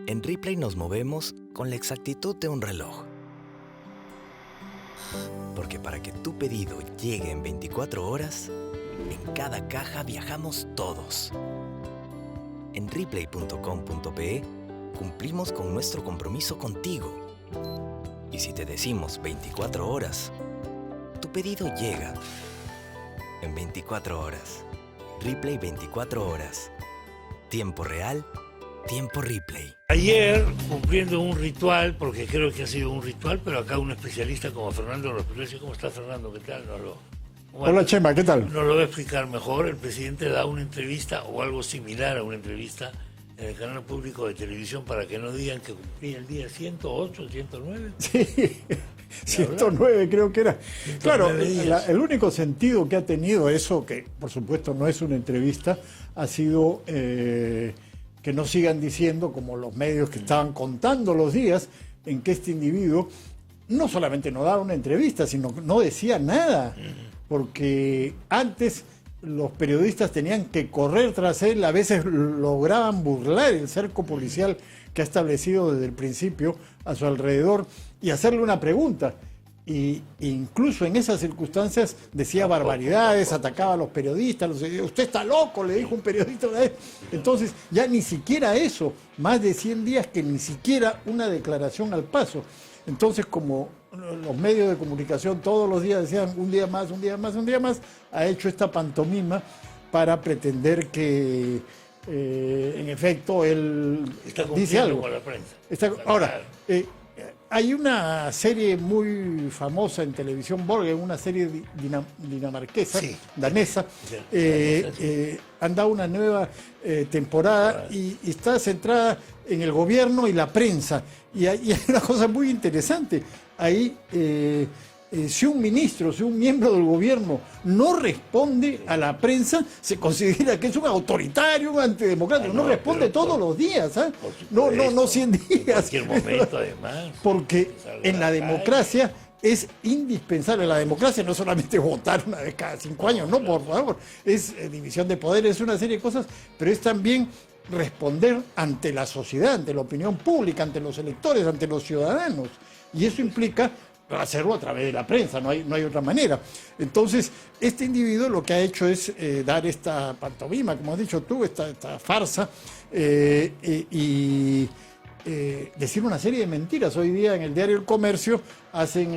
En Ripley nos movemos con la exactitud de un reloj. Porque para que tu pedido llegue en 24 horas, en cada caja viajamos todos. En Ripley.com.pe cumplimos con nuestro compromiso contigo. Y si te decimos 24 horas, tu pedido llega en 24 horas. Ripley 24 horas. Tiempo real, tiempo Ripley. Ayer, cumpliendo un ritual, porque creo que ha sido un ritual, pero acá un especialista como Fernando Rospresi. ¿Cómo está Fernando? ¿Qué tal? Hola Chema, ¿qué tal? Nos lo va a explicar mejor. El presidente da una entrevista o algo similar a una entrevista en el canal público de televisión para que no digan que cumplía el día 108, 109. Sí, 109 creo que era. 109 Claro, días. el único sentido que ha tenido eso, que por supuesto no es una entrevista, ha sido que no sigan diciendo, como los medios que estaban contando los días, en que este individuo no solamente no daba una entrevista, sino que no decía nada, porque antes los periodistas tenían que correr tras él, a veces lograban burlar el cerco policial que ha establecido desde el principio a su alrededor y hacerle una pregunta. Y incluso en esas circunstancias decía barbaridades, atacaba a los periodistas, usted está loco, le dijo un periodista una vez. Entonces ya ni siquiera eso, más de 100 días que ni siquiera una declaración al paso. Entonces, como los medios de comunicación todos los días decían un día más, un día más, un día más, ha hecho esta pantomima para pretender que en efecto él Está dice cumpliendo algo. con la prensa. Ahora, hay una serie muy famosa en televisión, Borgen, una serie dinamarquesa, Sí. danesa, Sí. han dado una nueva temporada y está centrada en el gobierno y la prensa. Y hay una cosa muy interesante. Ahí, si un ministro, si un miembro del gobierno no responde a la prensa, se considera que es un autoritario, un antidemocrático. No responde todos los días, ¿eh? No 100 días. En cualquier momento, además. Porque Salga en la a la democracia es indispensable. La democracia no es solamente votar una vez cada 5 años, no, por favor. Es división de poderes, es una serie de cosas, pero es también responder ante la sociedad, ante la opinión pública, ante los electores, ante los ciudadanos. Y eso implica hacerlo a través de la prensa, no hay otra manera. Entonces, este individuo lo que ha hecho es dar esta pantomima, como has dicho tú, esta farsa, y decir una serie de mentiras. Hoy día en el diario El Comercio hacen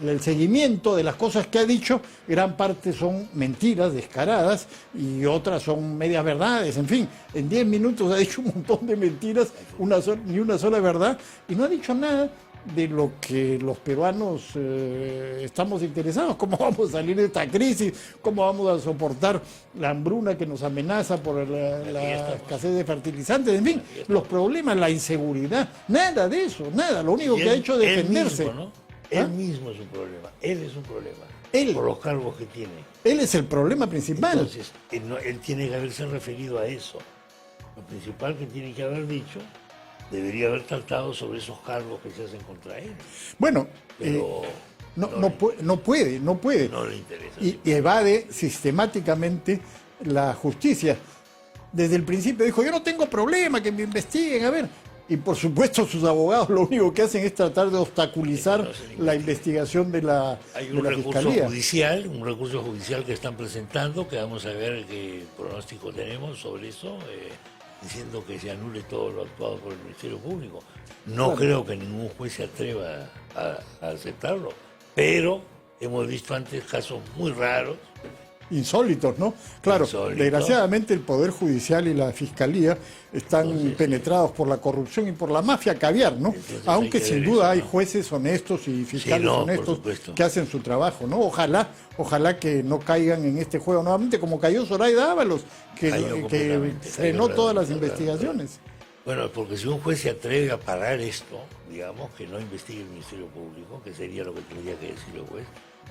el seguimiento de las cosas que ha dicho, gran parte son mentiras descaradas y otras son medias verdades, en fin, en 10 minutos ha dicho un montón de mentiras, ni una sola verdad, y no ha dicho nada de lo que los peruanos estamos interesados, cómo vamos a salir de esta crisis, cómo vamos a soportar la hambruna que nos amenaza por la escasez de fertilizantes, en fin, los problemas, la inseguridad, nada de eso, nada, lo único que ha hecho es defenderse. Él mismo, ¿no? Él mismo es un problema, él es un problema, Él. por los cargos que tiene. Él es el problema principal. Entonces, él tiene que haberse referido a eso. Lo principal que tiene que haber dicho, debería haber tratado sobre esos cargos que se hacen contra él. Bueno, Pero no puede. no le interesa. Y evade sistemáticamente la justicia. Desde el principio dijo, yo no tengo problema, que me investiguen, a ver. Y por supuesto sus abogados lo único que hacen es tratar de obstaculizar la investigación de la Hay un Fiscalía. un recurso judicial que están presentando, que vamos a ver qué pronóstico tenemos sobre eso, diciendo que se anule todo lo actuado por el Ministerio Público. No creo que ningún juez se atreva a aceptarlo, pero hemos visto antes casos muy raros. Insólitos, ¿no? Claro, Insólitos. desgraciadamente el Poder Judicial y la Fiscalía están penetrados por la corrupción y por la mafia caviar, ¿no? Entonces Aunque hay que sin ver duda eso, hay ¿no? jueces honestos y fiscales por honestos supuesto. que hacen su trabajo, ¿no? Ojalá que no caigan en este juego nuevamente, como cayó Zoraida Ábalos, Cayó que completamente, frenó cayó todas las completamente. investigaciones. Bueno, porque si un juez se atreve a parar esto, digamos, que no investigue el Ministerio Público, que sería lo que tendría que decir el juez,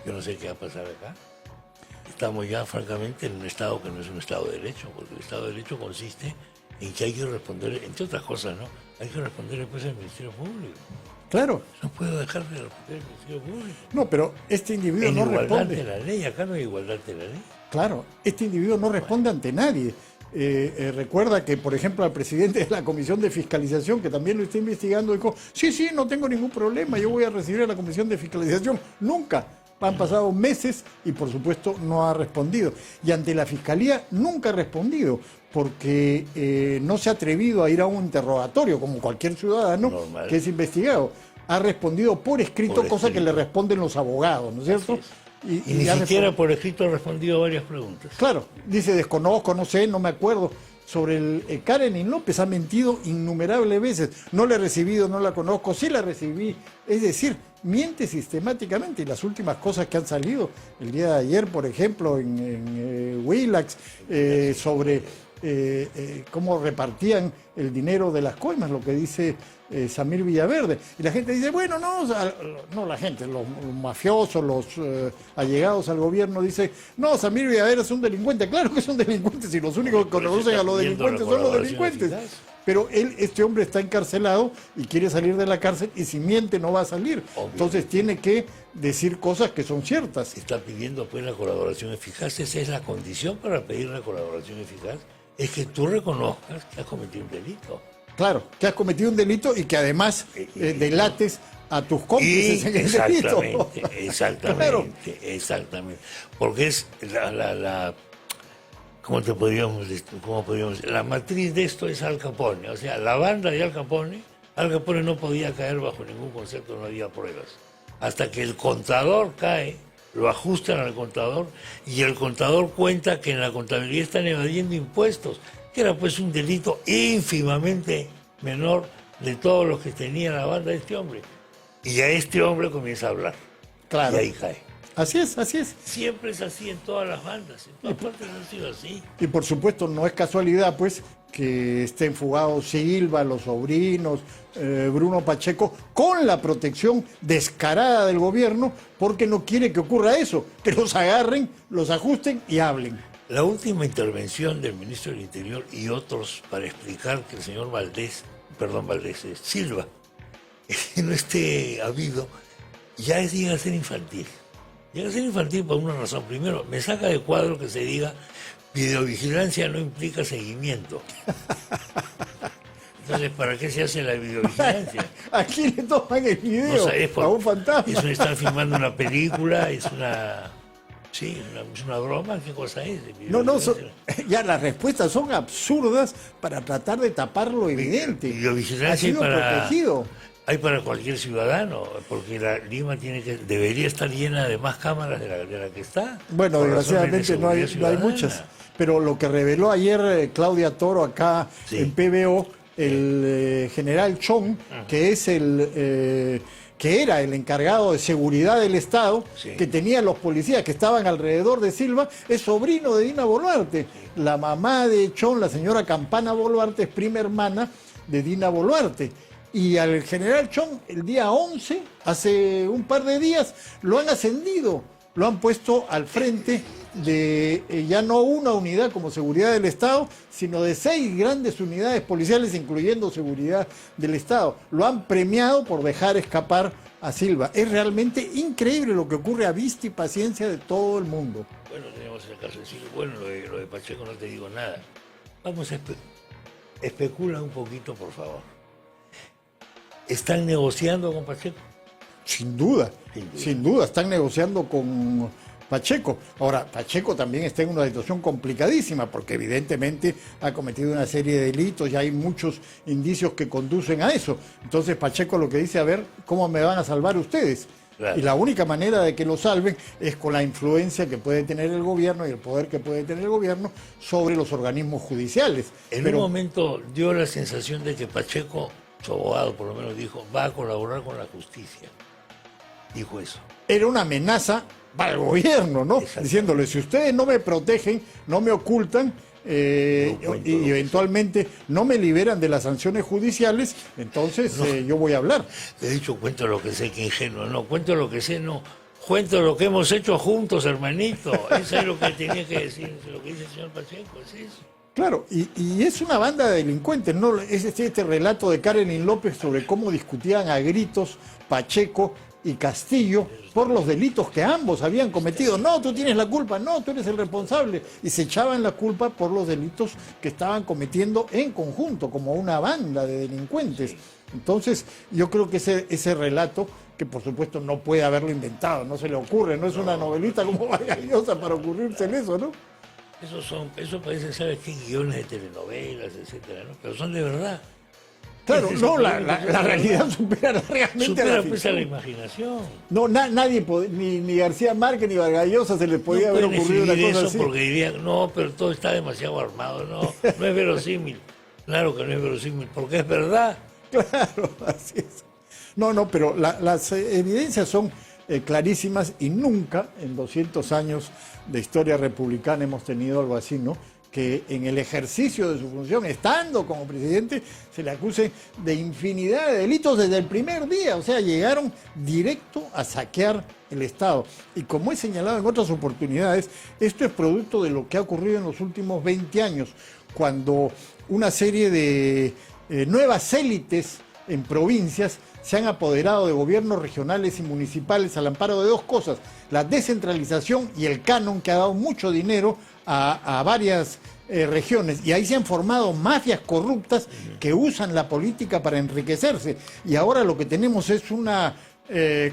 yo no sé qué va a pasar acá. Estamos ya, francamente, en un Estado que no es un Estado de Derecho, porque el Estado de Derecho consiste en que hay que responder, entre otras cosas, ¿no? Hay que responder después al Ministerio Público. Claro, No puedo dejar de responder al Ministerio Público. no, pero este individuo En no igualdad responde. de la ley, acá no hay igualdad de la ley. Claro, este individuo no responde ante nadie. recuerda que, por ejemplo, al presidente de la Comisión de Fiscalización, que también lo está investigando, dijo, sí, no tengo ningún problema, yo voy a recibir a la Comisión de Fiscalización. Nunca. Han pasado meses y, por supuesto, no ha respondido. Y ante la Fiscalía nunca ha respondido, porque no se ha atrevido a ir a un interrogatorio, como cualquier ciudadano normal, que es investigado. Ha respondido por escrito, cosa que le responden los abogados, ¿no es cierto? Y ni siquiera por escrito ha respondido a varias preguntas. Claro, dice, desconozco, no sé, no me acuerdo. Sobre el Karenin López ha mentido innumerables veces. No la he recibido, no la conozco, sí la recibí. Es decir, miente sistemáticamente. Y las últimas cosas que han salido, el día de ayer, por ejemplo, en Willax, sobre cómo repartían el dinero de las coimas, lo que dice Samir Villaverde. Y la gente dice, bueno, no la gente, los mafiosos, los allegados al gobierno, dice, no, Samir Villaverde es un delincuente. Claro que es un delincuente, si los únicos que conocen a los delincuentes son los delincuentes. Pero este hombre está encarcelado y quiere salir de la cárcel, y si miente no va a salir. Obvio. Entonces tiene que decir cosas que son ciertas. Está pidiendo pues la colaboración eficaz. Esa es la condición para pedir la colaboración eficaz, es que tú reconozcas que has cometido un delito. Claro, que has cometido un delito y que además delates a tus cómplices en el delito. Exactamente. Porque es ¿cómo podríamos decir? La matriz de esto es Al Capone. O sea, la banda de Al Capone no podía caer bajo ningún concepto, no había pruebas. Hasta que el contador cae, lo ajustan al contador, y el contador cuenta que en la contabilidad están evadiendo impuestos, que era pues un delito ínfimamente menor de todos los que tenía la banda de este hombre. Y a este hombre comienza a hablar. Claro. Y ahí cae. Así es. Siempre es así en todas las bandas, en todas partes ha sido así. Y por supuesto no es casualidad, pues, que estén fugados Silva, los sobrinos, Bruno Pacheco, con la protección descarada del gobierno, porque no quiere que ocurra eso, que los agarren, los ajusten y hablen. La última intervención del ministro del Interior y otros para explicar que el señor Silva, no esté habido, ya llega a ser infantil. Llega a ser infantil por una razón. Primero, me saca de cuadro que se diga videovigilancia no implica seguimiento. Entonces, ¿para qué se hace la videovigilancia? ¿A quién le toman el video? No sabes, a un fantasma. Están filmando una película, es una broma, ¿qué cosa es? Ya las respuestas son absurdas para tratar de tapar lo evidente. Videovigilancia protegido. Hay para cualquier ciudadano, porque Lima debería estar llena de más cámaras de la que está. Bueno, desgraciadamente no hay muchas. Pero lo que reveló ayer Claudia Toro acá en PBO, el general Chong, que es que era el encargado de seguridad del Estado, que tenía los policías que estaban alrededor de Silva, es sobrino de Dina Boluarte. La mamá de Chong, la señora Campana Boluarte, es prima hermana de Dina Boluarte. Y al general Chong, el día 11, hace un par de días, lo han ascendido, lo han puesto al frente de ya no una unidad como seguridad del Estado, sino de 6 grandes unidades policiales, incluyendo seguridad del Estado. Lo han premiado por dejar escapar a Silva. Es realmente increíble lo que ocurre a vista y paciencia de todo el mundo. Bueno, tenemos el caso de Silva. Bueno, lo de Pacheco no te digo nada. Vamos a especula un poquito, por favor. ¿Están negociando con Pacheco? Sin duda, están negociando con Pacheco. Ahora, Pacheco también está en una situación complicadísima, porque evidentemente ha cometido una serie de delitos, ya hay muchos indicios que conducen a eso. Entonces Pacheco lo que dice, a ver, ¿cómo me van a salvar ustedes? Claro. Y la única manera de que lo salven es con la influencia que puede tener el gobierno y el poder que puede tener el gobierno sobre los organismos judiciales. En un momento dio la sensación de que Pacheco, su abogado por lo menos, dijo, va a colaborar con la justicia. Dijo eso. Era una amenaza para el gobierno, ¿no? Diciéndole, si ustedes no me protegen, no me ocultan, y eventualmente no me liberan de las sanciones judiciales, entonces yo voy a hablar. He dicho, cuento lo que sé, que ingenuo. No, cuento lo que sé, no. Cuento lo que hemos hecho juntos, hermanito. Eso es lo que tenía que decir, lo que dice el señor Pacheco, es eso. Claro, y es una banda de delincuentes, ¿no? Es este relato de Karenin López sobre cómo discutían a gritos Pacheco y Castillo por los delitos que ambos habían cometido. No, tú tienes la culpa, no, tú eres el responsable. Y se echaban la culpa por los delitos que estaban cometiendo en conjunto, como una banda de delincuentes. Entonces, yo creo que ese relato, que por supuesto no puede haberlo inventado, no se le ocurre, no es una novelita como Vargas Llosa para ocurrirse en eso, ¿no? Eso parece, ¿sabes qué? Guiones de telenovelas, etcétera, ¿no? Pero son de verdad. Claro, no, la realidad supera largamente a la pues, a ficción. la imaginación. No, nadie, ni García Márquez ni Vargas Llosa se les podía haber pueden ocurrido una escribir cosa eso así. porque dirían, no, pero todo está demasiado armado, no es verosímil. Claro que no es verosímil, porque es verdad. Claro, así es. No, pero las evidencias son clarísimas y nunca en 200 años de historia republicana hemos tenido algo así, ¿no? Que en el ejercicio de su función, estando como presidente, se le acuse de infinidad de delitos desde el primer día. O sea, llegaron directo a saquear el Estado. Y como he señalado en otras oportunidades, esto es producto de lo que ha ocurrido en los últimos 20 años, cuando una serie de nuevas élites en provincias se han apoderado de gobiernos regionales y municipales al amparo de dos cosas: la descentralización y el canon, que ha dado mucho dinero a varias regiones, y ahí se han formado mafias corruptas que usan la política para enriquecerse, y ahora lo que tenemos es una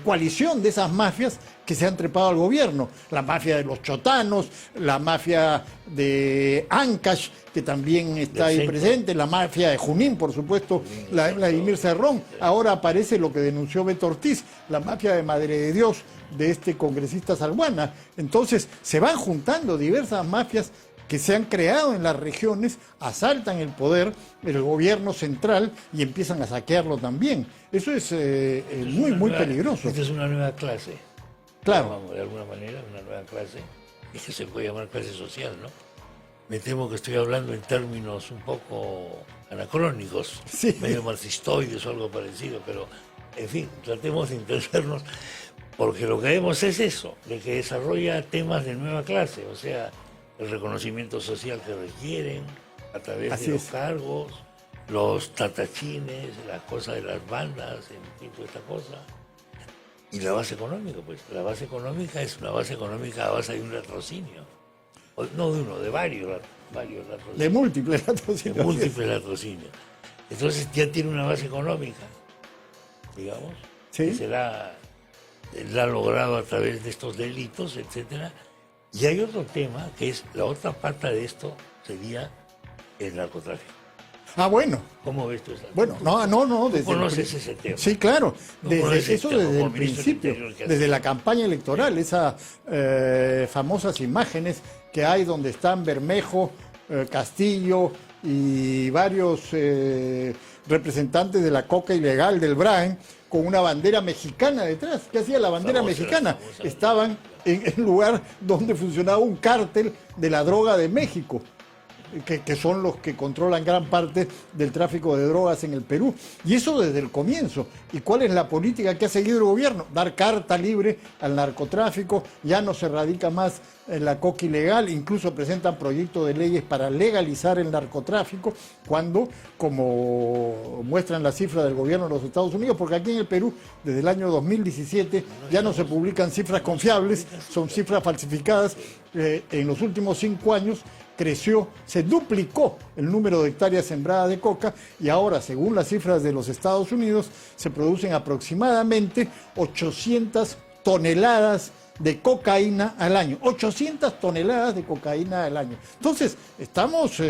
coalición de esas mafias que se han trepado al gobierno: la mafia de los chotanos, la mafia de Ancash, que también está ahí presente, la mafia de Junín, por supuesto, Vladimir Cerrón. Ahora aparece lo que denunció Beto Ortiz, la mafia de Madre de Dios de este congresista Salguana. Entonces se van juntando diversas mafias que se han creado en las regiones, asaltan el poder, el gobierno central, y empiezan a saquearlo también. Eso es muy peligroso. Esta es una nueva clase. Claro. Vamos, de alguna manera, una nueva clase, y que se puede llamar clase social, ¿no? Me temo que estoy hablando en términos un poco anacrónicos, sí, medio marxistoides o algo parecido, pero, en fin, tratemos de entendernos, porque lo que vemos es eso, de que desarrolla temas de nueva clase, o sea, el reconocimiento social que requieren a través de los cargos, los tatachines, las cosas de las bandas, en fin, toda esta cosa. Y la base económica, pues, la base económica es una base económica a base de un latrocinio. No de uno, de varios latrocinios. De múltiples latrocinios. De múltiples latrocinios. Entonces ya tiene una base económica, digamos, que se la ha logrado a través de estos delitos, etcétera. Y hay otro tema, que es la otra parte de esto, sería el narcotráfico. Ah, bueno. ¿Cómo ves tú eso? Bueno, no. ¿Tú conoces ese tema? Sí, claro. Desde el principio, desde la campaña electoral, esas famosas imágenes que hay donde están Bermejo, Castillo y varios representantes de la coca ilegal del Braen, con una bandera mexicana detrás. ¿Qué hacía la bandera mexicana? Estaban en el lugar donde funcionaba un cártel de la droga de México, que son los que controlan gran parte del tráfico de drogas en el Perú. Y eso desde el comienzo. ¿Y cuál es la política que ha seguido el gobierno? Dar carta libre al narcotráfico. Ya no se radica más en la coca ilegal, incluso presentan proyectos de leyes para legalizar el narcotráfico, cuando, como muestran las cifras del gobierno de los Estados Unidos, porque aquí en el Perú, desde el año 2017, ya no se publican cifras confiables, son cifras falsificadas. En los últimos 5 años creció, se duplicó el número de hectáreas sembradas de coca, y ahora, según las cifras de los Estados Unidos, se producen aproximadamente 800 toneladas de cocaína al año. 800 toneladas de cocaína al año. Entonces, estamos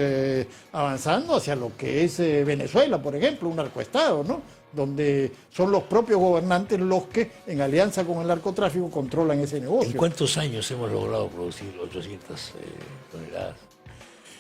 avanzando hacia lo que es Venezuela, por ejemplo, un narcoestado, ¿no? Donde son los propios gobernantes los que, en alianza con el narcotráfico, controlan ese negocio. ¿En cuántos años hemos logrado producir 800 toneladas?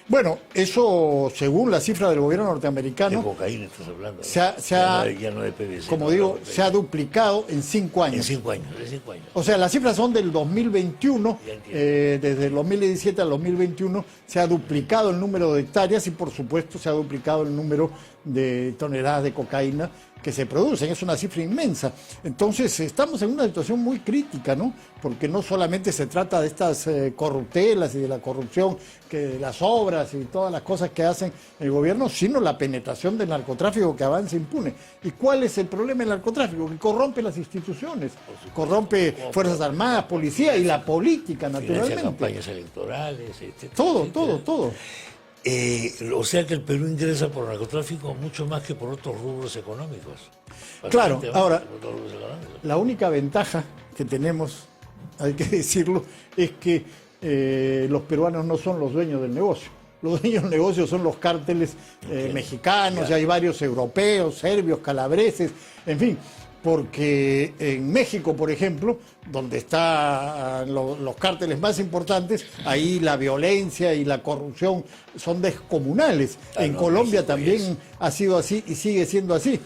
Bueno, eso según la cifra del gobierno norteamericano. De cocaína estás hablando. Ya no de PVC. Como digo, se ha duplicado en 5 años. En 5 años, en 5 años. O sea, las cifras son del 2021, desde el 2017 al 2021 se ha duplicado el número de hectáreas y por supuesto se ha duplicado el número de toneladas de cocaína que se producen, es una cifra inmensa. Entonces estamos en una situación muy crítica, ¿no? Porque no solamente se trata de estas corruptelas y de la corrupción, que de las obras y todas las cosas que hacen el gobierno, sino la penetración del narcotráfico que avanza impune. ¿Y cuál es el problema del narcotráfico? Que corrompe las instituciones, corrompe Fuerzas Armadas, policía y la política, naturalmente. Financia campañas electorales, etcétera, todo, etcétera. todo. O sea que el Perú ingresa por narcotráfico mucho más que por otros rubros económicos. Claro, Bastante más ahora, que por otros rubros económicos. la única ventaja que tenemos, hay que decirlo, es que los peruanos no son los dueños del negocio. Los dueños del negocio son los cárteles mexicanos, y hay varios europeos, serbios, calabreses, en fin. Porque en México, por ejemplo, donde están los cárteles más importantes, ahí la violencia y la corrupción son descomunales. En Colombia también ha sido así y sigue siendo así.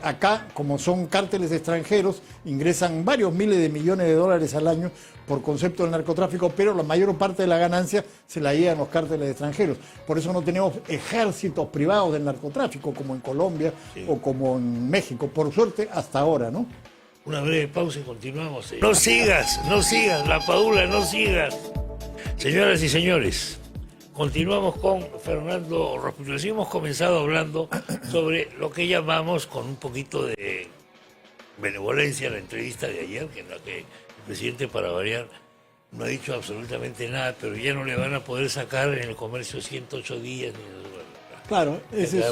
Acá, como son cárteles extranjeros, ingresan varios miles de millones de dólares al año por concepto del narcotráfico, pero la mayor parte de la ganancia se la llevan los cárteles extranjeros. Por eso no tenemos ejércitos privados del narcotráfico como en Colombia o como en México, por suerte hasta ahora, ¿no? Una breve pausa y continuamos. No sigas, la Padula, no sigas. Señoras y señores, continuamos con Fernando Rospigliosi. Así hemos comenzado hablando sobre lo que llamamos, con un poquito de benevolencia, la entrevista de ayer, que en la que el presidente, para variar, no ha dicho absolutamente nada, pero ya no le van a poder sacar en el comercio 108 días. Claro, ese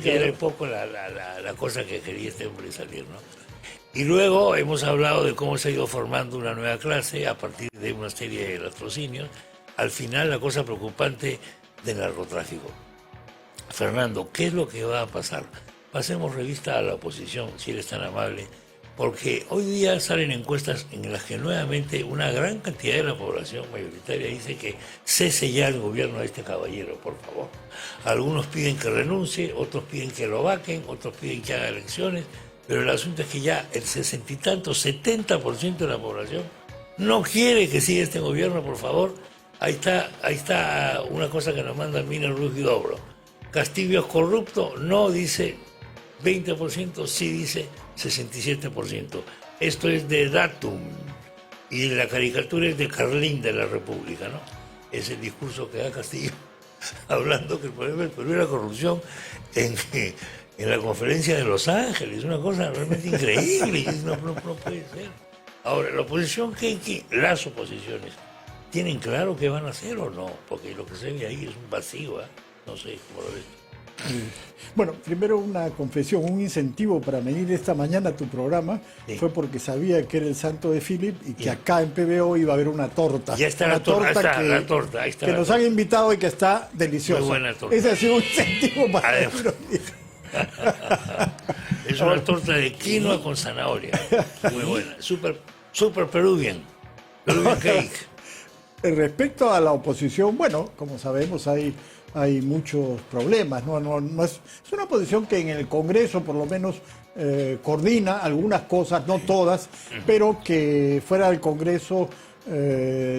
que era un poco la cosa que quería este hombre salir, ¿no? Y luego hemos hablado de cómo se ha ido formando una nueva clase a partir de una serie de latrocinios. Al final, la cosa preocupante del narcotráfico. Fernando, ¿qué es lo que va a pasar? Pasemos revista a la oposición, si eres tan amable, porque hoy día salen encuestas en las que nuevamente una gran cantidad de la población mayoritaria dice que cese ya el gobierno de este caballero, por favor. Algunos piden que renuncie, otros piden que lo vaquen, otros piden que haga elecciones, pero el asunto es que ya el 60 y tanto, 70% de la población no quiere que siga este gobierno, por favor. Ahí está una cosa que nos manda Mina Ruiz Dobro. Castillo es corrupto, no dice 20%, sí dice 67%. Esto es de Datum, y la caricatura es de Carlín de la República, ¿no? Es el discurso que da Castillo, hablando que el problema del Perú es la corrupción en la conferencia de Los Ángeles, una cosa realmente increíble, no puede ser. Ahora, la oposición, las oposiciones, ¿tienen claro qué van a hacer o no? Porque lo que se ve ahí es un vacío, ¿eh? No sé cómo lo ves. Bueno, primero una confesión, un incentivo para venir esta mañana a tu programa fue porque sabía que era el santo de Philip y que acá en PBO iba a haber una torta. Ya está una la torta, que, ahí está que la nos torta. han invitado y que está deliciosa. Muy buena torta. Ese ha sido un incentivo para venir. Es una torta de quinoa con zanahoria. Muy buena. Super Peruvian. Peruvian cake. Respecto a la oposición, bueno, como sabemos hay muchos problemas, ¿no? Es una oposición que en el Congreso por lo menos coordina algunas cosas, no todas, pero que fuera del Congreso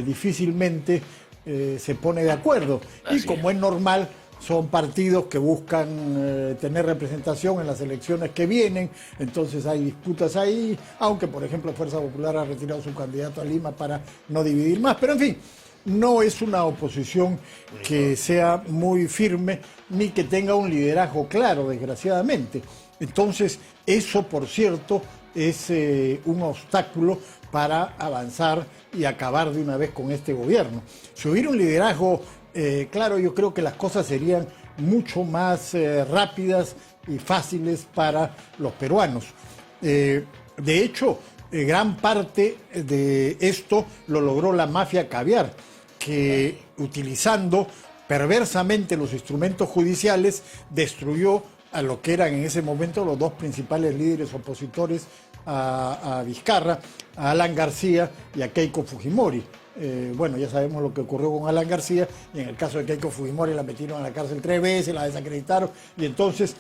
difícilmente se pone de acuerdo. Y como es normal, son partidos que buscan tener representación en las elecciones que vienen, entonces hay disputas ahí, aunque por ejemplo Fuerza Popular ha retirado su candidato a Lima para no dividir más, pero en fin, no es una oposición que sea muy firme ni que tenga un liderazgo claro, desgraciadamente. Entonces, eso, por cierto, es un obstáculo para avanzar y acabar de una vez con este gobierno. Si hubiera un liderazgo claro, yo creo que las cosas serían mucho más rápidas y fáciles para los peruanos. De hecho, gran parte de esto lo logró la mafia caviar, que utilizando perversamente los instrumentos judiciales destruyó a lo que eran en ese momento los dos principales líderes opositores a Vizcarra, a Alan García y a Keiko Fujimori. Bueno, ya sabemos lo que ocurrió con Alan García, y en el caso de Keiko Fujimori la metieron a la cárcel 3 veces, la desacreditaron, y entonces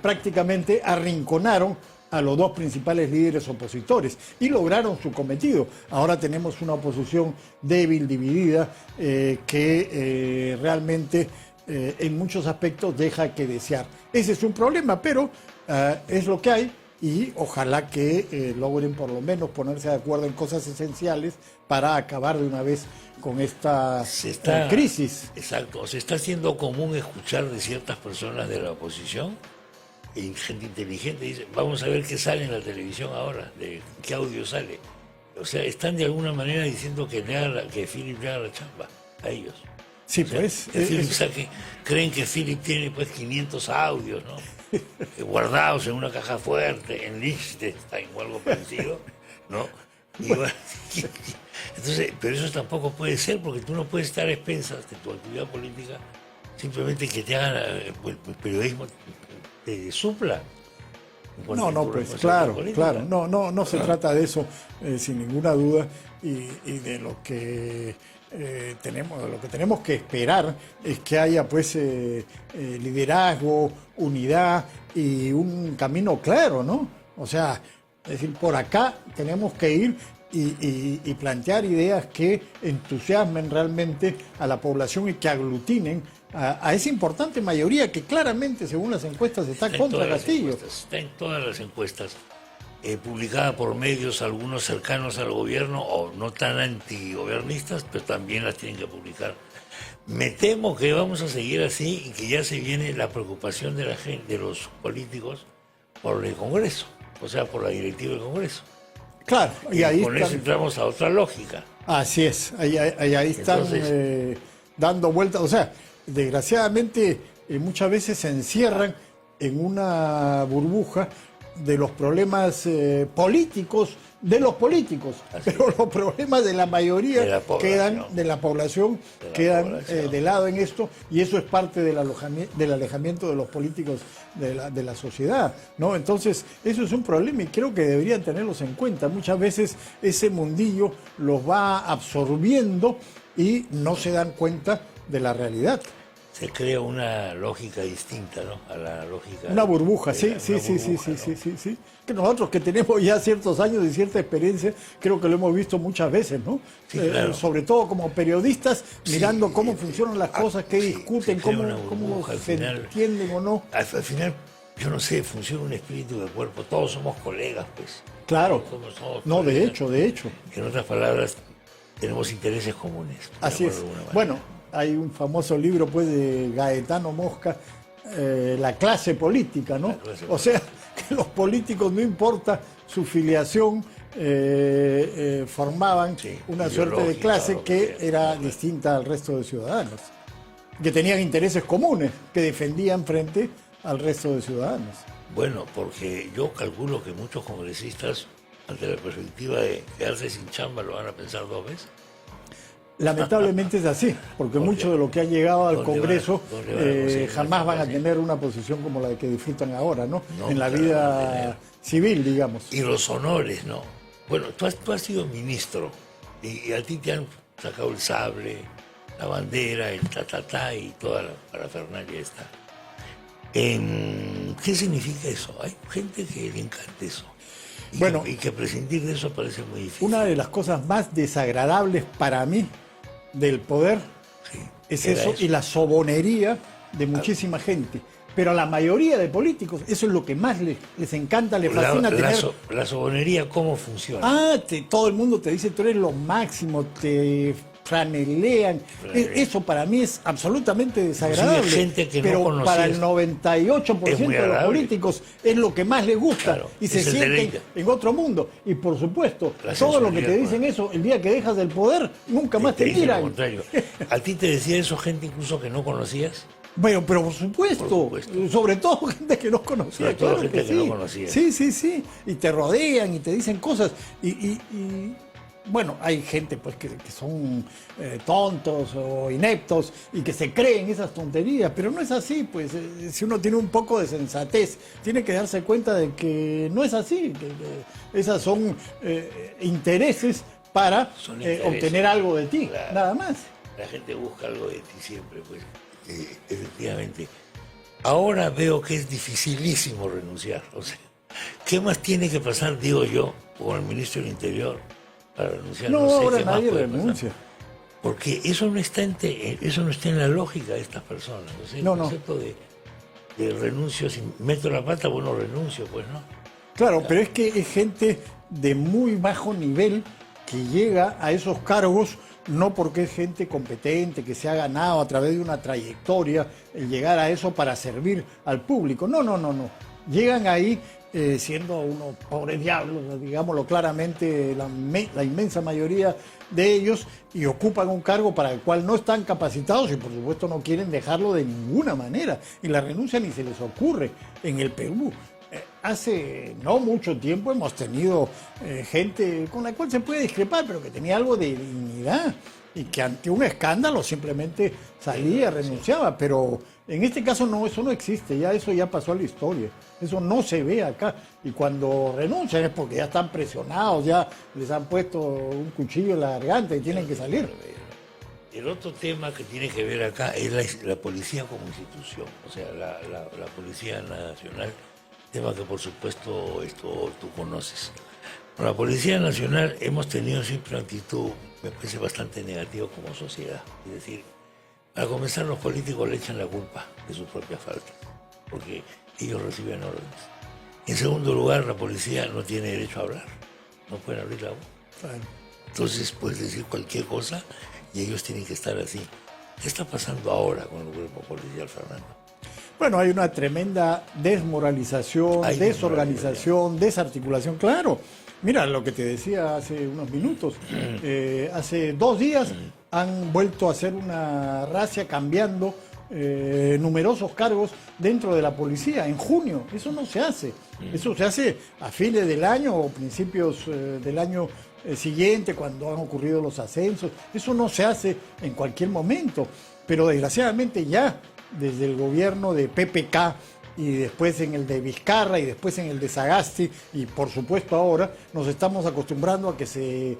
prácticamente arrinconaron a los dos principales líderes opositores y lograron su cometido. Ahora tenemos una oposición débil, dividida, que realmente en muchos aspectos deja que desear. Ese es un problema, pero es lo que hay y ojalá que logren por lo menos ponerse de acuerdo en cosas esenciales para acabar de una vez con esta crisis. Exacto, se está haciendo común escuchar de ciertas personas de la oposición y gente inteligente dice, vamos a ver qué sale en la televisión ahora, de qué audio sale. O sea, están de alguna manera diciendo que Philip le haga la chamba a ellos. Sí, o sea, pues. Creen que Philip tiene pues 500 audios, ¿no? Guardados en una caja fuerte, en Liechtenstein o algo parecido, ¿no? Entonces, pero eso tampoco puede ser, porque tú no puedes estar a expensas de tu actividad política, simplemente que te hagan el periodismo te supla. No, pues claro, no se trata de eso, sin ninguna duda, y de lo que tenemos que esperar es que haya pues liderazgo, unidad y un camino claro, ¿no? O sea, es decir, por acá tenemos que ir y plantear ideas que entusiasmen realmente a la población y que aglutinen a esa importante mayoría que claramente, según las encuestas, está contra Castillo. Está en todas las encuestas, publicada por medios, algunos cercanos al gobierno o no tan antigobernistas, pero también las tienen que publicar. Me temo que vamos a seguir así y que ya se viene la preocupación de la gente, de los políticos, por el Congreso, o sea, por la directiva del Congreso. Claro, y ahí con eso entramos a otra lógica. Así es, ahí están dando vueltas, o sea, desgraciadamente muchas veces se encierran en una burbuja de los problemas políticos de los políticos, pero los problemas de la mayoría de la población quedan de lado en esto, y eso es parte del alejamiento de los políticos de la sociedad, ¿no? Entonces, eso es un problema y creo que deberían tenerlos en cuenta. Muchas veces ese mundillo los va absorbiendo y no se dan cuenta de la realidad. Se crea una lógica distinta, ¿no? A la lógica... Una burbuja, sí. Que nosotros que tenemos ya ciertos años y cierta experiencia, creo que lo hemos visto muchas veces, ¿no? Sí, claro. Sobre todo como periodistas, mirando cómo funcionan las cosas, qué discuten, cómo se entienden o no. Al final, yo no sé, funciona un espíritu de cuerpo, todos somos colegas, pues. Claro. No, de hecho. En otras palabras, tenemos intereses comunes. Así es. Bueno, hay un famoso libro pues de Gaetano Mosca, La clase política, ¿no? O sea, que los políticos, no importa su filiación, formaban una suerte de clase que era distinta al resto de ciudadanos, que tenían intereses comunes, que defendían frente al resto de ciudadanos. Bueno, porque yo calculo que muchos congresistas, ante la perspectiva de quedarse sin chamba, lo van a pensar dos veces. Lamentablemente es así, porque muchos de los que han llegado al Congreso jamás van a tener una posición como la que disfrutan ahora, ¿no? En la vida civil, digamos. Y los honores, ¿no? Bueno, tú has sido ministro y a ti te han sacado el sable, la bandera, el ta y toda la parafernalia esta. ¿Qué significa eso? Hay gente que le encanta eso. Y que prescindir de eso parece muy difícil. Una de las cosas más desagradables para mí del poder es eso y la sobonería de muchísima gente. Pero a la mayoría de políticos eso es lo que más les encanta, les fascina tener. La sobonería, ¿cómo funciona? Todo el mundo te dice, tú eres lo máximo, te franelean. Eso para mí es absolutamente desagradable. Hay gente que pero no para el 98% de los políticos es lo que más les gusta, claro, y se sienten en otro mundo. Y por supuesto, todo lo que te dicen eso, el día que dejas del poder, nunca más te miran. Lo contrario. ¿A ti te decía eso gente incluso que no conocías? Bueno, pero por supuesto, sobre todo gente que no conocía. Claro gente que no conocía. Sí. Y te rodean y te dicen cosas. Bueno, hay gente pues que son tontos o ineptos y que se creen esas tonterías, pero no es así, pues si uno tiene un poco de sensatez, tiene que darse cuenta de que no es así, que esas son intereses para obtener algo de ti, claro, nada más. La gente busca algo de ti siempre, pues, efectivamente. Ahora veo que es dificilísimo renunciar, o sea, ¿qué más tiene que pasar, digo yo, con el ministro del Interior? No, ahora nadie renuncia. Porque eso no está en la lógica de estas personas. O sea, el concepto de renuncio, si meto la pata, bueno, renuncio, pues no. Claro, pero es que es gente de muy bajo nivel que llega a esos cargos no porque es gente competente, que se ha ganado a través de una trayectoria el llegar a eso para servir al público. No. Llegan ahí siendo unos pobres diablos, digámoslo claramente, la inmensa mayoría de ellos, y ocupan un cargo para el cual no están capacitados y por supuesto no quieren dejarlo de ninguna manera. Y la renuncia ni se les ocurre. En el Perú, hace no mucho tiempo hemos tenido gente con la cual se puede discrepar, pero que tenía algo de dignidad y que ante un escándalo simplemente salía, renunciaba, pero en este caso no, eso no existe, eso ya pasó a la historia, eso no se ve acá, y cuando renuncian es porque ya están presionados, ya les han puesto un cuchillo en la garganta y tienen que salir. El otro tema que tiene que ver acá es la policía como institución, o sea, la Policía Nacional, tema que por supuesto esto tú conoces. Con la Policía Nacional hemos tenido siempre una actitud, me parece, bastante negativa como sociedad. Es decir, al comenzar los políticos le echan la culpa de sus propias faltas, porque ellos reciben órdenes. En segundo lugar, la policía no tiene derecho a hablar, no pueden abrir la boca. Entonces puedes decir cualquier cosa y ellos tienen que estar así. ¿Qué está pasando ahora con el cuerpo policial, Fernando? Bueno, hay una tremenda desmoralización, desorganización, desarticulación, claro. Mira lo que te decía hace unos minutos. Hace 2 días han vuelto a hacer una razzia cambiando numerosos cargos dentro de la policía. En junio, eso no se hace. Eso se hace a fines del año o principios del año siguiente, cuando han ocurrido los ascensos. Eso no se hace en cualquier momento. Pero desgraciadamente ya desde el gobierno de PPK y después en el de Vizcarra y después en el de Sagasti y por supuesto ahora nos estamos acostumbrando a que se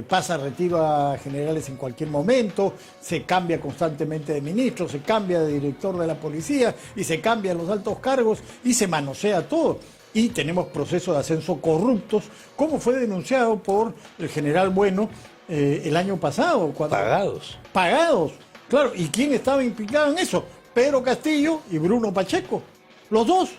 pasa retiro a generales en cualquier momento, se cambia constantemente de ministro, se cambia de director de la policía y se cambian los altos cargos y se manosea todo. Y tenemos procesos de ascenso corruptos, como fue denunciado por el general Bueno el año pasado. Pagados, claro. ¿Y quién estaba implicado en eso? Pedro Castillo y Bruno Pacheco, los dos,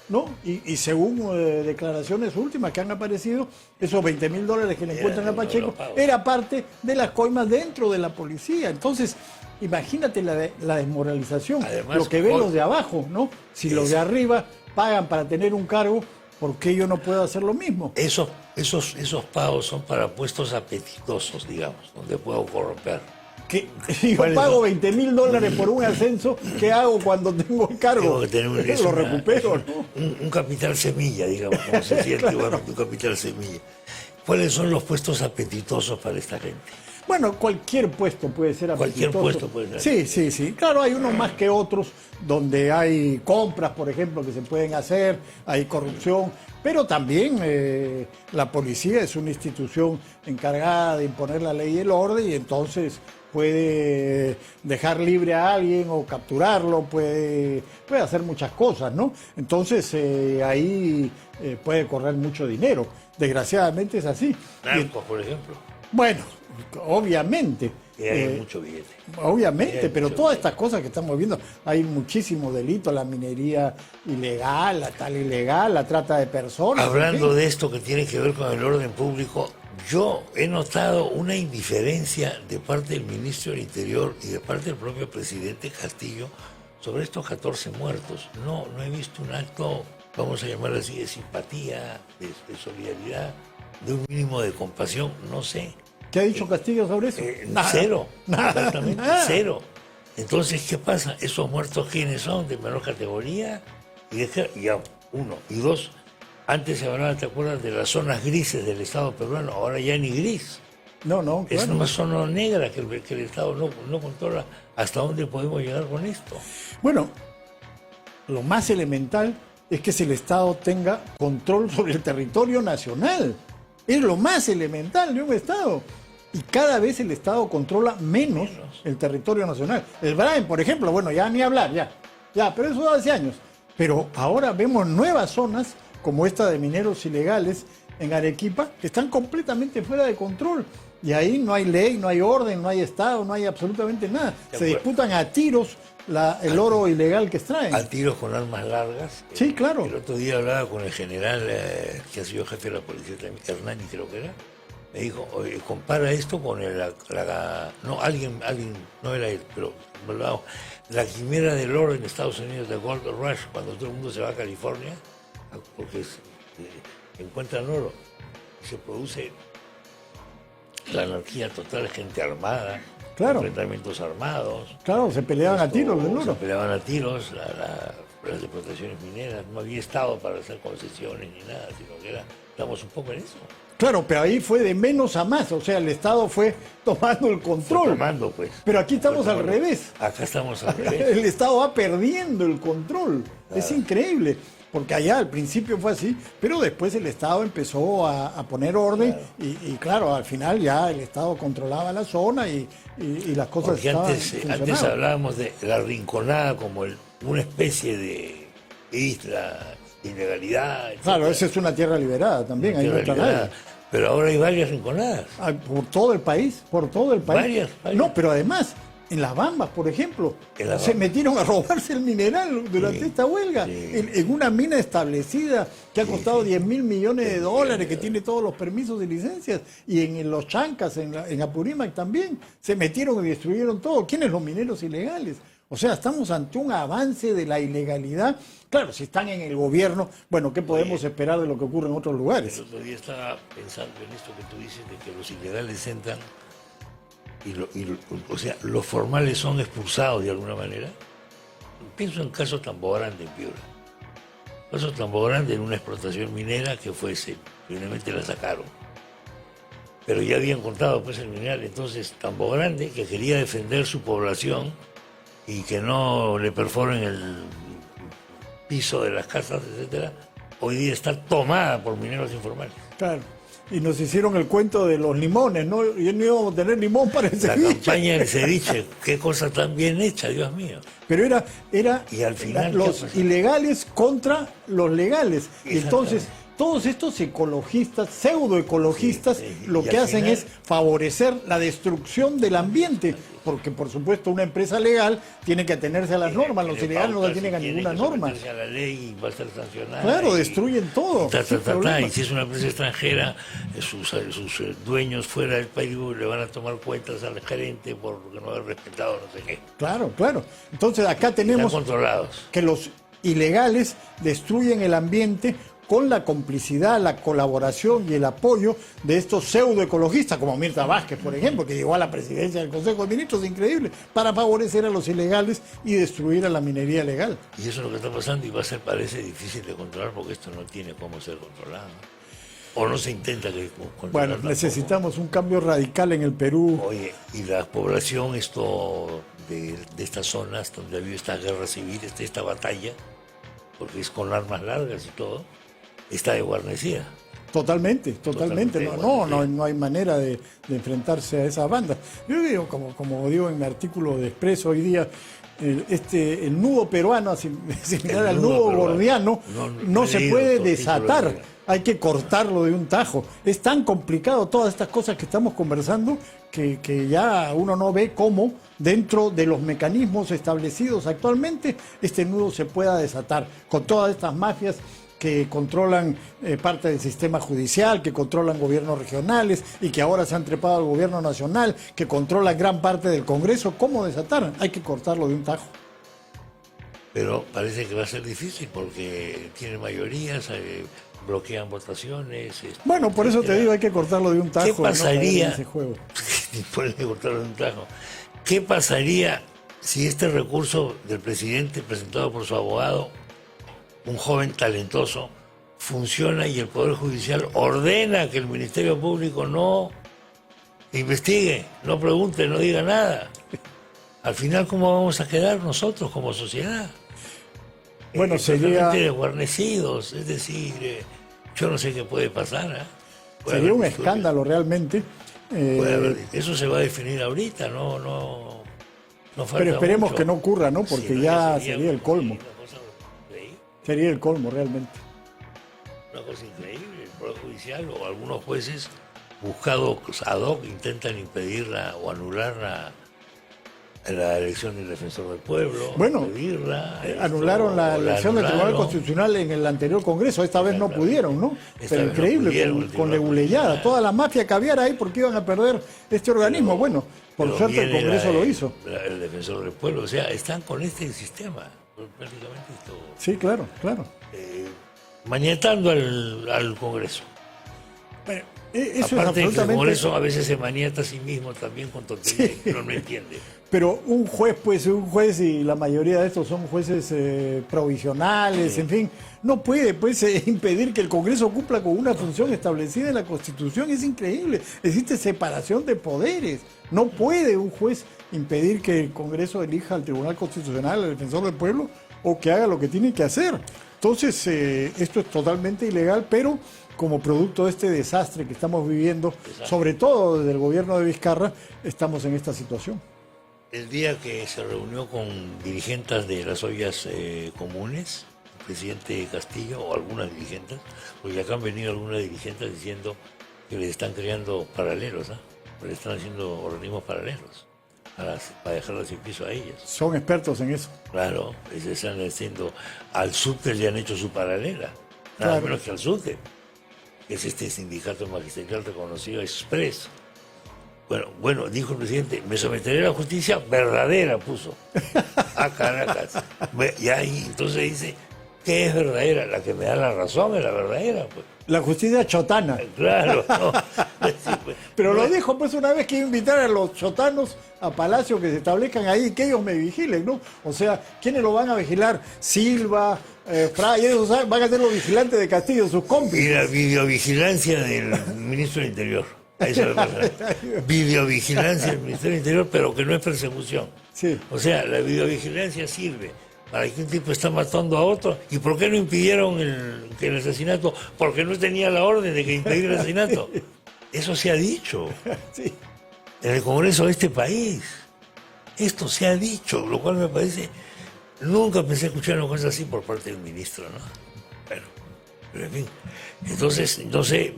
¿no? Y según declaraciones últimas que han aparecido, esos $20.000 que le encuentran a Pacheco era parte de las coimas dentro de la policía. Entonces, imagínate la desmoralización. Además, lo que ven los de abajo, ¿no? Si los de arriba pagan para tener un cargo, ¿por qué yo no puedo hacer lo mismo? Esos pagos son para puestos apetitosos, digamos, donde puedo corromper. Que yo pago $20.000 por un ascenso, ¿qué hago cuando tengo el cargo? Tengo que tener lo recupero, ¿no? Un capital semilla, digamos, como se decía antiguamente, un capital semilla. ¿Cuáles son los puestos apetitosos para esta gente? Bueno, cualquier puesto puede ser apetitoso. Cualquier puesto puede ser. Sí. Claro, hay unos más que otros donde hay compras, por ejemplo, que se pueden hacer, hay corrupción, pero también la policía es una institución encargada de imponer la ley y el orden y entonces puede dejar libre a alguien o capturarlo, puede hacer muchas cosas, ¿no? Entonces ahí puede correr mucho dinero. Desgraciadamente es así. Narcos, por ejemplo. Bueno, obviamente. Hay mucho billete. Obviamente, pero todas estas cosas que estamos viendo, hay muchísimo delito, la minería ilegal, la tal ilegal, la trata de personas. Hablando de esto que tiene que ver con el orden público, yo he notado una indiferencia de parte del ministro del Interior y de parte del propio presidente Castillo sobre estos 14 muertos. No he visto un acto, vamos a llamarlo así, de simpatía, de solidaridad, de un mínimo de compasión, no sé. ¿Qué ha dicho Castillo sobre eso? Cero, exactamente, cero. Entonces, ¿qué pasa? ¿Esos muertos quiénes son? ¿De menor categoría? Ya, uno. Y dos, antes se hablaba, ¿te acuerdas?, de las zonas grises del Estado peruano, ahora ya ni gris. No, claro. Es una zona negra que el Estado no controla. ¿Hasta dónde podemos llegar con esto? Bueno, lo más elemental es que el Estado tenga control sobre el territorio nacional. Es lo más elemental de un Estado. Y cada vez el Estado controla menos el territorio nacional. El Brain, por ejemplo, bueno, ya ni hablar, ya, pero eso hace años. Pero ahora vemos nuevas zonas, como esta de mineros ilegales en Arequipa, que están completamente fuera de control. Y ahí no hay ley, no hay orden, no hay Estado, no hay absolutamente nada. Se disputan a tiros el oro ilegal que extraen. A tiros con armas largas. Sí, claro. El otro día hablaba con el general que ha sido jefe de la policía también, Hernani creo que era. Me dijo, oye, compara esto con no, alguien, no era él, pero hablaba, la quimera del oro en Estados Unidos, de Gold Rush, cuando todo el mundo se va a California, porque encuentran oro, se produce la anarquía total, gente armada, claro, enfrentamientos armados. Claro, se peleaban a tiros del oro. Se peleaban a tiros, las explotaciones mineras, no había Estado para hacer concesiones ni nada, sino que estamos un poco en eso. Claro, pero ahí fue de menos a más, o sea, el Estado fue tomando el control. Tomando, pues. Pero aquí estamos al revés. Acá estamos al revés. El Estado va perdiendo el control. Es increíble, porque allá al principio fue así, pero después el Estado empezó a poner orden y claro, al final ya el Estado controlaba la zona y las cosas porque estaban antes hablábamos de la Rinconada como una especie de isla, ilegalidad, etc. Claro, esa es una tierra liberada también, ahí no está nadie. Pero ahora hay varias rinconadas. Por todo el país, Varias. No, pero además, en Las Bambas, por ejemplo, se metieron a robarse el mineral durante esta huelga, en una mina establecida que ha costado 10.000 millones de dólares, que tiene todos los permisos y licencias, y en los Chancas, en Apurímac también, se metieron y destruyeron todo. ¿Quiénes? Los mineros ilegales. O sea, estamos ante un avance de la ilegalidad. Claro, si están en el gobierno, bueno, ¿qué podemos esperar de lo que ocurre en otros lugares? El otro día estaba pensando en esto que tú dices, de que los ilegales entran o sea, los formales son expulsados de alguna manera. Pienso en caso Tambo Grande en Piura. Caso Tambo Grande en una explotación minera que fuese, finalmente la sacaron. Pero ya habían contado pues el mineral, entonces Tambo Grande, que quería defender su población y que no le perforen el piso de las casas, etcétera, hoy día está tomada por mineros informales. Claro. Y nos hicieron el cuento de los limones, ¿no? Y no íbamos a tener limón para el ceviche. La campaña del ceviche, qué cosa tan bien hecha, Dios mío. Pero era y al final, los ilegales contra los legales. Y entonces, todos estos ecologistas, pseudoecologistas, lo que hacen es favorecer la destrucción del ambiente. Porque, por supuesto, una empresa legal tiene que atenerse a las normas, los ilegales no tienen a ninguna norma. A la ley y va a ser sancionada. Claro, destruyen todo. Y si es una empresa extranjera, sus dueños fuera del país le van a tomar cuentas al gerente porque no haber respetado no sé qué. Claro. Entonces, acá tenemos que los ilegales destruyen el ambiente con la complicidad, la colaboración y el apoyo de estos pseudoecologistas, como Mirta Vázquez, por ejemplo, que llegó a la presidencia del Consejo de Ministros, increíble, para favorecer a los ilegales y destruir a la minería legal. Y eso es lo que está pasando y va a ser, parece, difícil de controlar porque esto no tiene cómo ser controlado. O no se intenta controlar. Bueno, tampoco. Necesitamos un cambio radical en el Perú. Oye, y la población de estas zonas donde ha habido esta guerra civil, esta batalla, porque es con armas largas y todo, está desguarnecida. Totalmente. No hay manera de enfrentarse a esas bandas. Yo digo, como digo en mi artículo de Expreso hoy día, el nudo peruano, similar al nudo gordiano, no se puede desatar. Hay que cortarlo de un tajo. Es tan complicado todas estas cosas que estamos conversando que ya uno no ve cómo dentro de los mecanismos establecidos actualmente este nudo se pueda desatar con todas estas mafias que controlan parte del sistema judicial, que controlan gobiernos regionales y que ahora se han trepado al gobierno nacional, que controlan gran parte del Congreso. ¿Cómo desatar? Hay que cortarlo de un tajo. Pero parece que va a ser difícil porque tiene mayorías, bloquean votaciones. Bueno, por eso te digo, hay que cortarlo de un tajo. ¿Qué pasaría? En ese juego. Puede cortarlo de un tajo. ¿Qué pasaría si este recurso del presidente presentado por su abogado, un joven talentoso, funciona y el Poder Judicial ordena que el Ministerio Público no investigue, no pregunte, no diga nada? Al final, ¿cómo vamos a quedar nosotros como sociedad? Bueno, sería desguarnecidos, es decir, yo no sé qué puede pasar. Sería un escándalo realmente. Eso se va a definir ahorita, no falta pero esperemos mucho. Que no ocurra, ¿no? Porque sí, ya sería el colmo. Increíble. Sería el colmo realmente. Una cosa increíble, el Poder Judicial o algunos jueces buscado ad hoc, intentan impedirla o anular la elección del defensor del pueblo, Bueno, impedirla, anularon la elección del Tribunal Constitucional en el anterior Congreso, esta vez no pudieron, ¿no? Esta Pero vez no increíble, pudieron, con Leguleyada, toda la mafia caviar ahí porque iban a perder este organismo. Bueno, por Pero suerte el viene Congreso lo hizo. el defensor del pueblo, o sea, están con este sistema, prácticamente esto, Sí, claro, claro. maniatando al Congreso. Pero, eso Aparte es de que el Congreso absolutamente... a veces se maniata a sí mismo también con tonterías que uno no entiende. Pero un juez, y la mayoría de estos son jueces provisionales, Sí. en fin, no puede pues impedir que el Congreso cumpla con una función establecida en la Constitución. Es increíble. Existe separación de poderes. No puede un juez impedir que el Congreso elija al Tribunal Constitucional, al defensor del pueblo, o que haga lo que tiene que hacer. Entonces, esto es totalmente ilegal, pero como producto de este desastre que estamos viviendo, sobre todo desde el gobierno de Vizcarra, estamos en esta situación. El día que se reunió con dirigentes de las ollas comunes, el presidente Castillo o algunas dirigentes, porque acá han venido algunas dirigentes diciendo que les están creando paralelos, le están haciendo organismos paralelos para dejarlas sin piso a ellas. Son expertos en eso. Claro, les están haciendo, al SUTE le han hecho su paralela, nada Claro. menos que al SUTE, que es este sindicato magisterial reconocido Express. Bueno, dijo el presidente, me someteré a la justicia verdadera, puso. A Caracas. Y ahí entonces dice, ¿qué es verdadera? La que me da la razón es la verdadera, pues. La justicia chotana. Claro, no. Sí, pues. Pero lo dijo pues una vez que iba a invitar a los chotanos a Palacio que se establezcan ahí y que ellos me vigilen, ¿no? O sea, ¿quiénes lo van a vigilar? Silva, Fray, ellos van a ser los vigilantes de Castillo, sus Y cómplices. la videovigilancia del ministro del Interior. Eso es lo que pasa. Videovigilancia del Ministerio del Interior, pero que no es persecución. Sí. O sea, la videovigilancia sirve para que un tipo está matando a otro. ¿Y por qué no impidieron el asesinato? Porque no tenía la orden de que impedir el asesinato. Eso se ha dicho Sí. en el Congreso de este país. Esto se ha dicho, lo cual me parece... Nunca pensé escuchar una cosa así por parte del ministro, ¿no? Bueno, pero en fin. Entonces, no sé,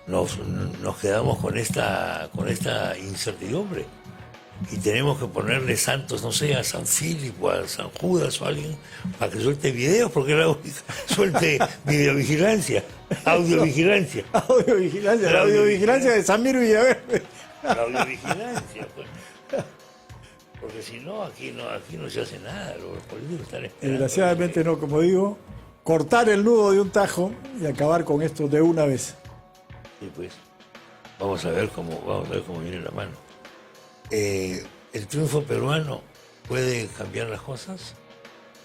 nos quedamos con esta incertidumbre. Y tenemos que ponerle santos, no sé, a San Filipo, a San Judas o a alguien para que suelte videos, porque la única suelte videovigilancia, audiovigilancia. Audiovigilancia, la audiovigilancia de Samir Villaverde. La audiovigilancia, pues. Porque si no, aquí no se hace nada, los políticos están esperando. Desgraciadamente no, como digo, cortar el nudo de un tajo y acabar con esto de una vez. Sí, pues. Vamos a ver cómo viene la mano. ¿El triunfo peruano puede cambiar las cosas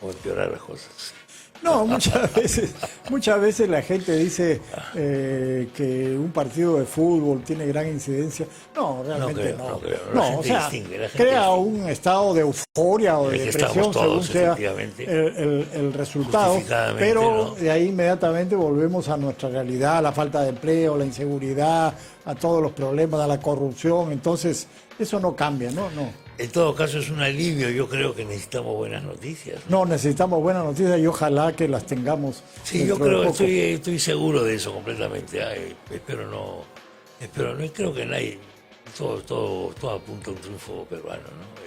o empeorar las cosas? No, muchas veces la gente dice que un partido de fútbol tiene gran incidencia. No, realmente no. No creo. La No, gente o sea, distingue, la gente crea distingue. un estado de euforia o de En el que depresión estamos todos, según sea efectivamente. el resultado. Justificadamente, Pero ¿no? de ahí inmediatamente volvemos a nuestra realidad, a la falta de empleo, la inseguridad, a todos los problemas, a la corrupción. Entonces, eso no cambia, ¿no? En todo caso es un alivio, yo creo que necesitamos buenas noticias. No, necesitamos buenas noticias y ojalá que las tengamos. Sí, yo dentro de creo, poco. estoy seguro de eso completamente. Espero no, creo que nadie, todo apunta a un triunfo peruano, ¿no?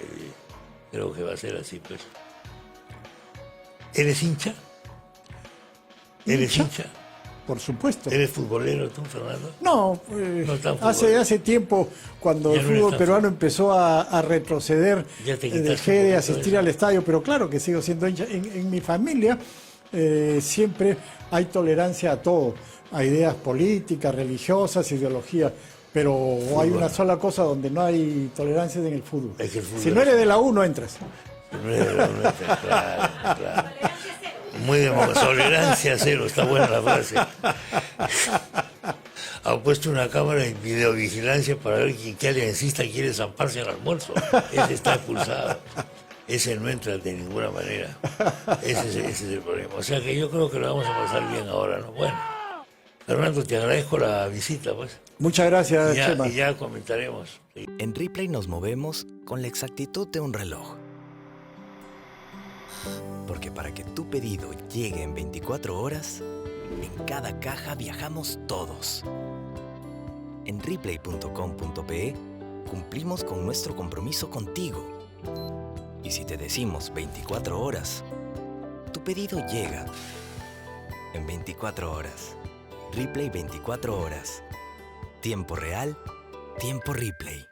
Creo que va a ser así, pues. ¿Eres hincha? ¿Eres hincha? Por supuesto. ¿Eres futbolero tú, Fernando? No, No tan futbolero. hace tiempo, cuando Ya el no fútbol eres tan peruano empezó a retroceder, Ya te quitaste dejé un de poquito asistir eso. al estadio, pero claro que sigo siendo hincha. En mi familia siempre hay tolerancia a todo, a ideas políticas, religiosas, ideologías, pero hay una sola cosa donde no hay tolerancia en el fútbol. Es que el fútbol Si no eres de la U, no entras. No es de la UNED, claro. Muy democrático. Tolerancia cero, está buena la frase. Ha puesto una cámara de videovigilancia para ver qué aliancista quiere zamparse al almuerzo. Ese está expulsado. Ese no entra de ninguna manera. Ese es el problema. O sea que yo creo que lo vamos a pasar bien ahora, ¿no? Bueno, Fernando, te agradezco la visita, pues. Muchas gracias, Chema. Y ya comentaremos. Sí. En Ripley nos movemos con la exactitud de un reloj. Porque para que tu pedido llegue en 24 horas, En cada caja viajamos todos. En Replay.com.pe cumplimos con nuestro compromiso contigo. Y si te decimos 24 horas, tu pedido llega en 24 horas. Replay 24 horas. Tiempo real, tiempo Replay.